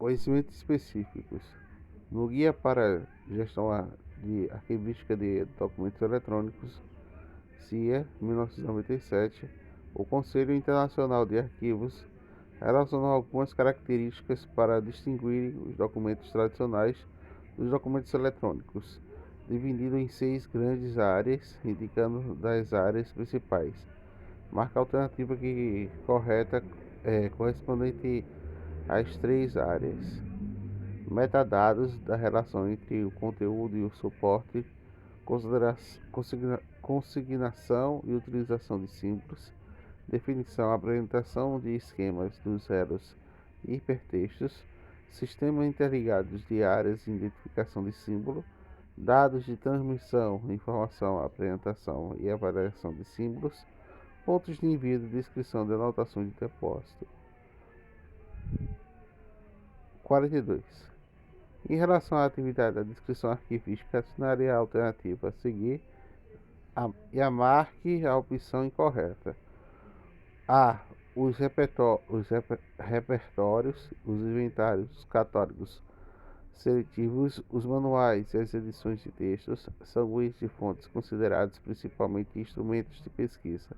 Conhecimentos específicos. No Guia para Gestão de Arquivística de Documentos Eletrônicos, CIA, 1997, o Conselho Internacional de Arquivos relacionou algumas características para distinguir os documentos tradicionais dos documentos eletrônicos, dividindo em 6 grandes áreas, indicando das áreas principais. Marca alternativa que correta correspondente às 3 áreas. Metadados da relação entre o conteúdo e o suporte, consignação e utilização de símbolos, definição, apresentação de esquemas dos zeros e hipertextos, sistemas interligados de áreas de identificação de símbolo, dados de transmissão, informação, apresentação e avaliação de símbolos, pontos de envio, descrição de anotações de depósito. 42. Em relação à atividade da descrição arquivística, assinale a alternativa a seguir e marque a opção incorreta. A. Os repertórios, os inventários, os catálogos seletivos, os manuais e as edições de textos são meios de fontes considerados principalmente instrumentos de pesquisa,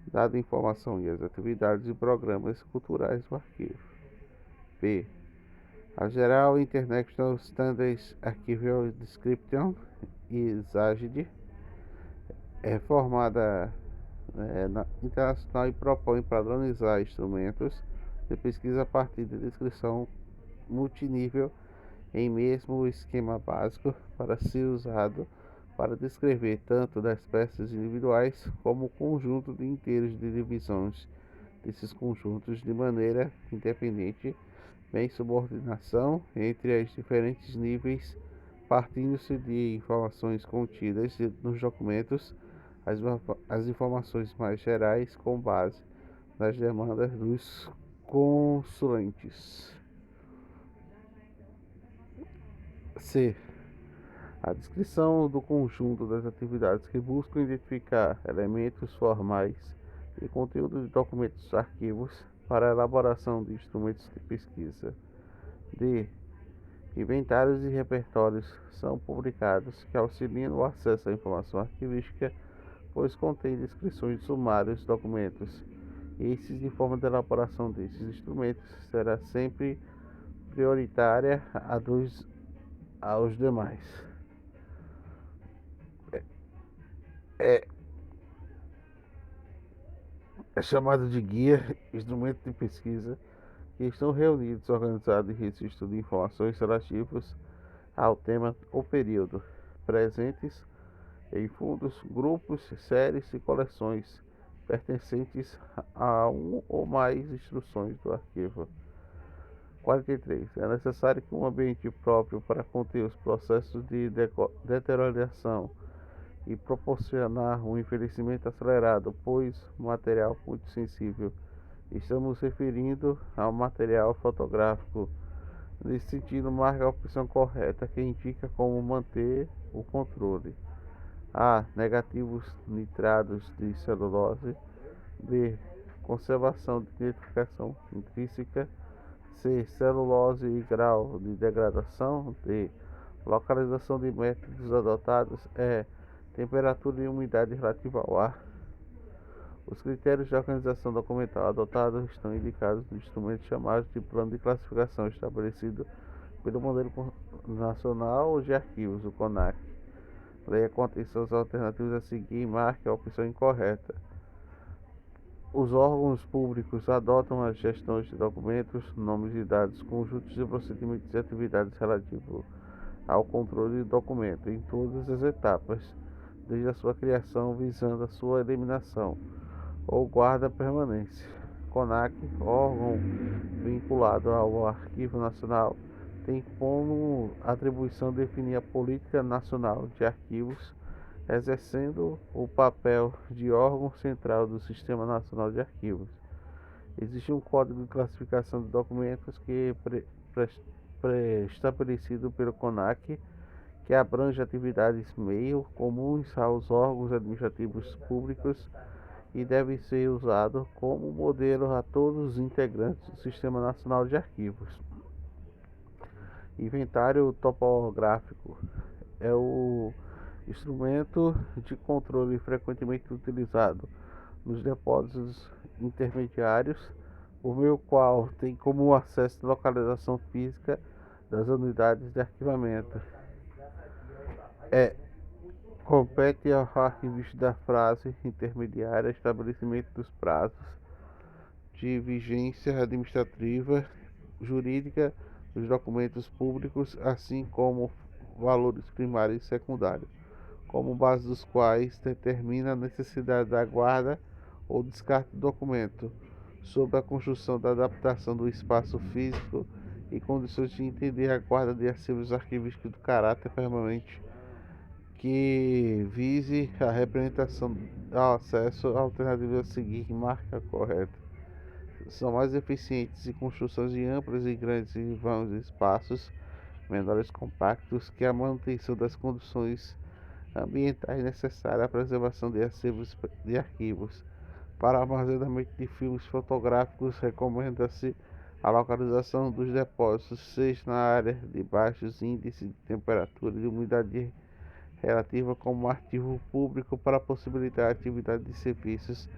dada a informação e as atividades e programas culturais do arquivo. B. A General International Standards Archival Description, (ISAGD) é formada internacional e propõe padronizar instrumentos de pesquisa a partir de descrição multinível em mesmo esquema básico para ser usado para descrever tanto das peças individuais como o conjunto de inteiros de divisões desses conjuntos de maneira independente, bem subordinação entre os diferentes níveis, partindo-se de informações contidas nos documentos, as informações mais gerais com base nas demandas dos consulentes. C. A descrição do conjunto das atividades que buscam identificar elementos formais e conteúdo de documentos arquivos para a elaboração de instrumentos de pesquisa. D. Inventários e repertórios são publicados que auxiliam o acesso à informação arquivística, pois contém descrições sumárias dos documentos. Esses, de forma de elaboração desses instrumentos, será sempre prioritária aos demais. É chamado de guia, instrumento de pesquisa, que estão reunidos, organizados em registro de informações relativas ao tema ou período, presentes em fundos, grupos, séries e coleções pertencentes a um ou mais instruções do arquivo. 43. É necessário que um ambiente próprio para conter os processos de deterioração e proporcionar um envelhecimento acelerado, pois material muito sensível. Estamos referindo ao material fotográfico. Nesse sentido, marque a opção correta que indica como manter o controle. A. Negativos nitrados de celulose. B. Conservação de identificação intrínseca. C. Celulose e grau de degradação. D. Localização de métodos adotados. E. Temperatura e umidade relativa ao ar. Os critérios de organização documental adotados estão indicados no instrumento chamado de Plano de Classificação, estabelecido pelo Modelo Nacional de Arquivos, o CONAC. Leia com atenção as alternativas a seguir e marque a opção incorreta. Os órgãos públicos adotam as gestões de documentos, nomes de dados, conjuntos de procedimentos e atividades relativos ao controle do documento em todas as etapas, desde a sua criação, visando a sua eliminação ou guarda permanência. CONAC, órgão vinculado ao Arquivo Nacional, tem como atribuição definir a política nacional de arquivos, exercendo o papel de órgão central do Sistema Nacional de Arquivos. Existe um código de classificação de documentos que estabelecido pelo CONAC, que abrange atividades meio comuns aos órgãos administrativos públicos e deve ser usado como modelo a todos os integrantes do Sistema Nacional de Arquivos. Inventário topográfico é o instrumento de controle frequentemente utilizado nos depósitos intermediários, por meio qual tem como acesso a localização física das unidades de arquivamento. É, compete ao arquivista da fase intermediária estabelecimento dos prazos de vigência administrativa, jurídica dos documentos públicos, assim como valores primários e secundários, como base dos quais determina a necessidade da guarda ou descarte do documento, sob a construção da adaptação do espaço físico e condições de entender a guarda de arquivos arquivísticos do caráter permanente que vise a representação ao acesso alternativa a seguir marca correta. São mais eficientes em construções de amplos e grandes e vãos espaços, menores compactos, que a manutenção das condições ambientais necessárias à preservação de arquivos. Para armazenamento de filmes fotográficos, recomenda-se a localização dos depósitos, seja na área de baixos índices de temperatura e de umidade relativa como ativo público para possibilitar a atividade de serviços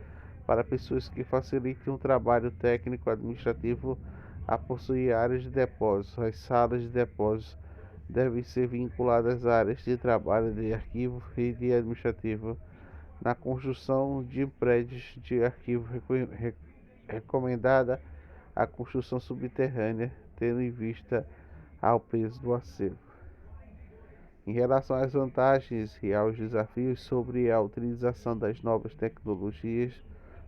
para pessoas que facilitem o trabalho técnico administrativo a possuir áreas de depósito. As salas de depósito devem ser vinculadas a áreas de trabalho de arquivo e de administrativo. Na construção de prédios de arquivo recomendada a construção subterrânea, tendo em vista ao peso do acervo. Em relação às vantagens e aos desafios sobre a utilização das novas tecnologias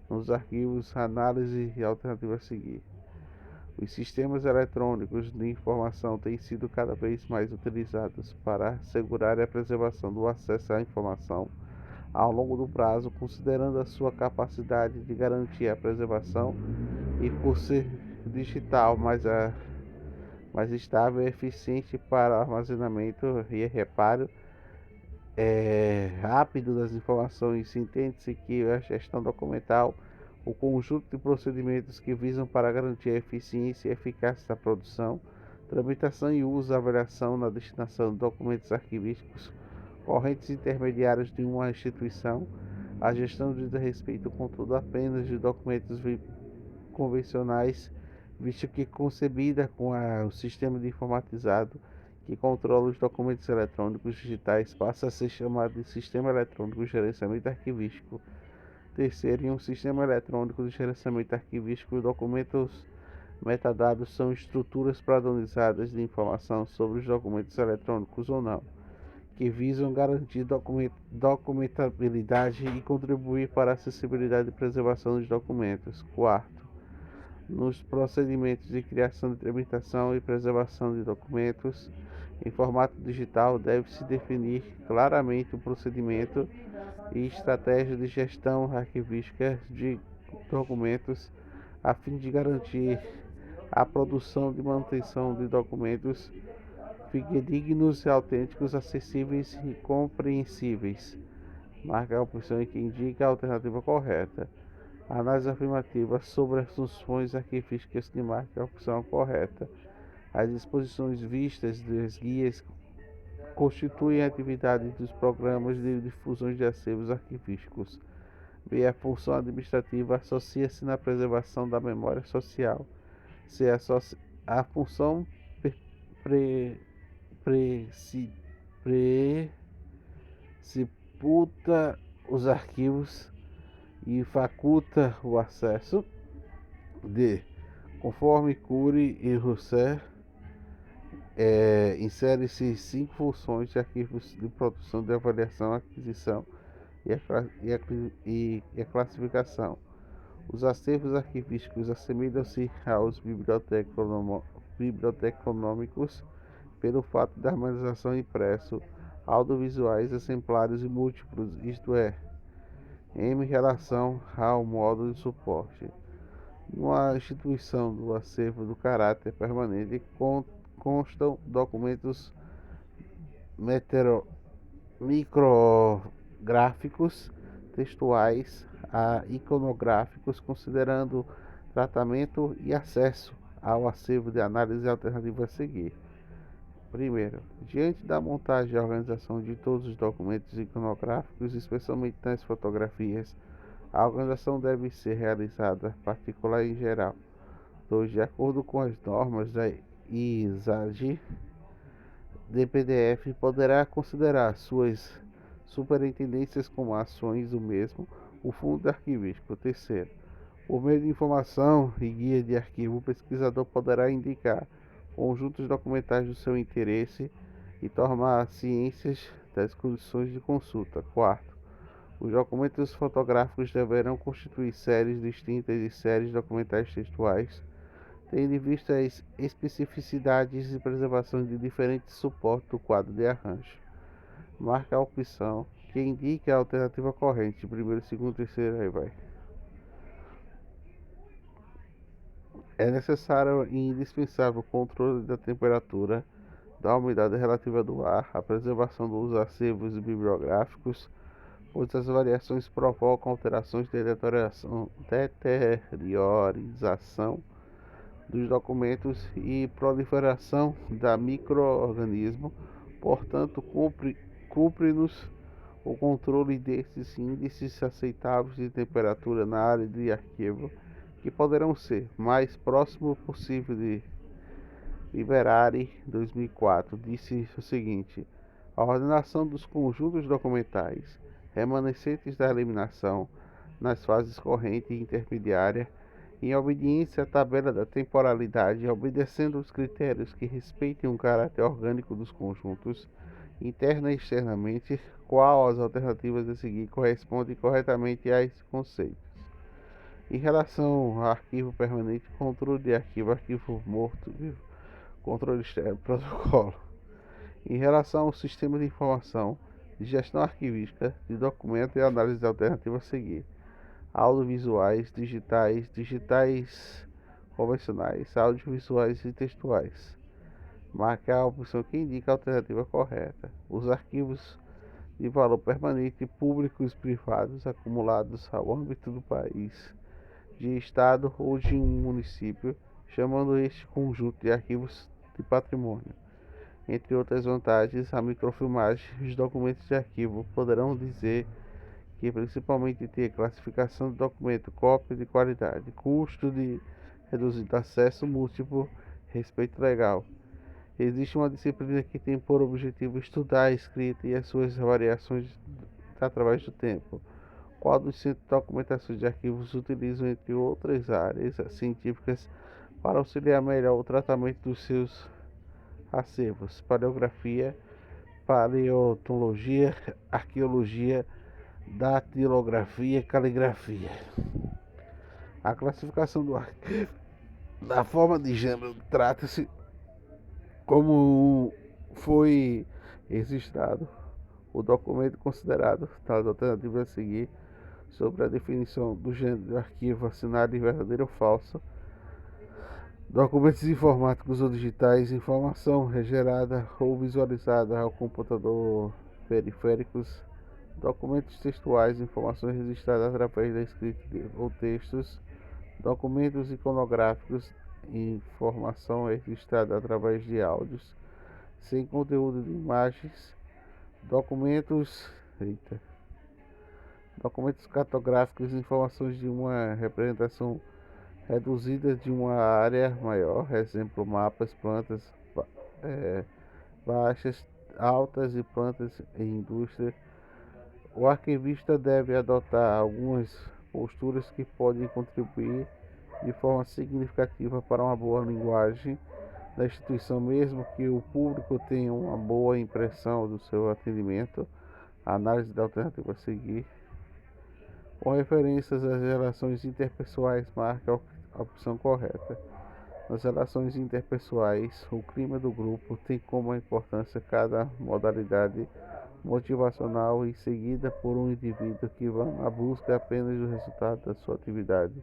nos arquivos, análise e alternativa a seguir. Os sistemas eletrônicos de informação têm sido cada vez mais utilizados para assegurar a preservação do acesso à informação ao longo do prazo, considerando a sua capacidade de garantir a preservação e, por ser digital, mais estável e eficiente para armazenamento e reparo rápido das informações. Entende-se que a gestão documental, o conjunto de procedimentos que visam para garantir a eficiência e eficácia da produção, tramitação e uso, avaliação na destinação de documentos arquivísticos, correntes intermediárias de uma instituição, a gestão diz respeito, contudo, apenas de documentos convencionais, visto que concebida com o sistema de informatizado que controla os documentos eletrônicos digitais, passa a ser chamado de Sistema Eletrônico de Gerenciamento Arquivístico. Terceiro, em um sistema eletrônico de gerenciamento arquivístico, os documentos metadados são estruturas padronizadas de informação sobre os documentos eletrônicos ou não, que visam garantir documentabilidade e contribuir para a acessibilidade e preservação dos documentos. Quarto, nos procedimentos de criação, de tramitação e preservação de documentos em formato digital, deve-se definir claramente o procedimento e estratégia de gestão arquivística de documentos, a fim de garantir a produção e manutenção de documentos fidedignos, autênticos, acessíveis e compreensíveis. Marca a opção que indica a alternativa correta. A análise afirmativa sobre as funções arquivísticas de marca a opção correta. As disposições vistas das guias constituem a atividade dos programas de difusão de acervos arquivísticos. B. A função administrativa associa-se na preservação da memória social. C. A função precipita os arquivos e faculta o acesso. D. Conforme Cury e Rousseau, insere-se 5 funções de arquivos de produção, de avaliação, aquisição e a classificação. Os acervos arquivísticos assemelham-se aos biblioteconômicos pelo fato da harmonização impresso, audiovisuais, exemplares e múltiplos, isto é, em relação ao modo de suporte. Numa instituição do acervo do caráter permanente, constam documentos micrográficos, textuais, iconográficos, considerando tratamento e acesso ao acervo de análise alternativa a seguir. Primeiro, diante da montagem e organização de todos os documentos iconográficos, especialmente nas fotografias, a organização deve ser realizada particular e geral. 2. De acordo com as normas da ISAG, DPDF poderá considerar suas superintendências como ações do mesmo, o fundo arquivístico. Terceiro, por meio de informação e guia de arquivo, o pesquisador poderá indicar conjuntos documentais do seu interesse e tomar ciências das condições de consulta. Quarto, os documentos fotográficos deverão constituir séries distintas de séries documentais textuais, tendo em vista as especificidades e preservação de diferentes suportes do quadro de arranjo. Marque a opção que indique a alternativa corrente, primeiro, segundo, terceiro, aí vai. É necessário e indispensável o controle da temperatura, da umidade relativa do ar, a preservação dos arquivos bibliográficos, pois as variações provocam alterações de deteriorização dos documentos e proliferação da micro-organismo. Portanto, cumpre-nos o controle desses índices aceitáveis de temperatura na área de arquivo, que poderão ser mais próximo possível de Liberari 2004 disse o seguinte: a ordenação dos conjuntos documentais remanescentes da eliminação nas fases corrente e intermediária, em obediência à tabela da temporalidade, obedecendo os critérios que respeitem o caráter orgânico dos conjuntos, interna e externamente, qual as alternativas a seguir correspondem corretamente a esses conceitos. Em relação ao arquivo permanente, controle de arquivo, arquivo morto-vivo, controle externo, protocolo. Em relação ao sistema de informação, de gestão arquivística, de documento e análise alternativa a seguir: audiovisuais, digitais convencionais, audiovisuais e textuais. Marcar a opção que indica a alternativa correta. Os arquivos de valor permanente, públicos e privados, acumulados ao âmbito do país, de estado ou de um município, chamando este conjunto de arquivos de patrimônio. Entre outras vantagens, a microfilmagem, os documentos de arquivo poderão dizer que principalmente ter classificação do documento, cópia de qualidade, custo de reduzido, acesso múltiplo, respeito legal. Existe uma disciplina que tem por objetivo estudar a escrita e as suas variações através do tempo. Qual dos centros de documentação de arquivos utilizam, entre outras áreas científicas, para auxiliar melhor o tratamento dos seus acervos: paleografia, paleontologia, arqueologia, datilografia e caligrafia. A classificação do arquivo da forma de gênero trata-se como foi registrado o documento, considerado das alternativas a seguir sobre a definição do gênero do arquivo, assinado em verdadeiro ou falso, documentos informáticos ou digitais, informação regerada ou visualizada ao computador, periféricos, documentos textuais, informações registradas através da escrita ou textos, documentos iconográficos, informação registrada através de áudios, sem conteúdo de imagens, documentos, documentos cartográficos, informações de uma representação reduzida de uma área maior, exemplo, mapas, plantas baixas, altas e plantas em indústria. O arquivista deve adotar algumas posturas que podem contribuir de forma significativa para uma boa linguagem da instituição, mesmo que o público tenha uma boa impressão do seu atendimento. A análise da alternativa a seguir. Com referências às relações interpessoais, marque a opção correta. Nas relações interpessoais, o clima do grupo tem como importância cada modalidade motivacional e seguida por um indivíduo que vão à busca apenas do resultado da sua atividade.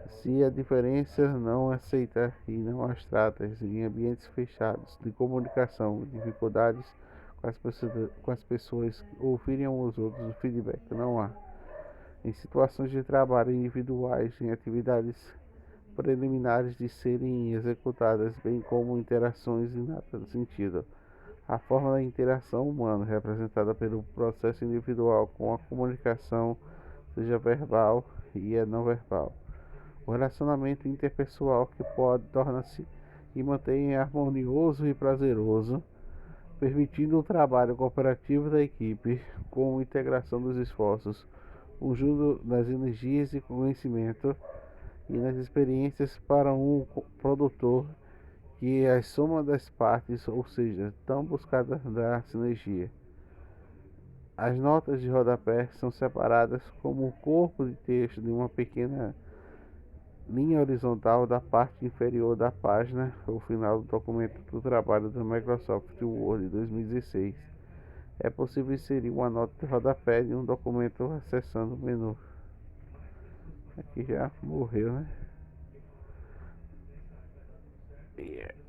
Se a diferença não aceita e não as trata em ambientes fechados de comunicação, dificuldades com as pessoas ouvirem uns aos outros, o feedback não há. Em situações de trabalho individuais, em atividades preliminares de serem executadas, bem como interações em nada sentido. A forma da interação humana, representada pelo processo individual com a comunicação, seja verbal e não verbal. O relacionamento interpessoal que pode tornar-se e mantém harmonioso e prazeroso, permitindo o trabalho cooperativo da equipe com a integração dos esforços, o junto das energias e conhecimento e nas experiências para um produtor que é a soma das partes, ou seja, tão buscada da sinergia. As notas de rodapé são separadas como um corpo de texto de uma pequena linha horizontal da parte inferior da página, o final do documento do trabalho do Microsoft Word 2016. É possível inserir uma nota de rodapé em um documento acessando o menu. Aqui já morreu, né? Yeah.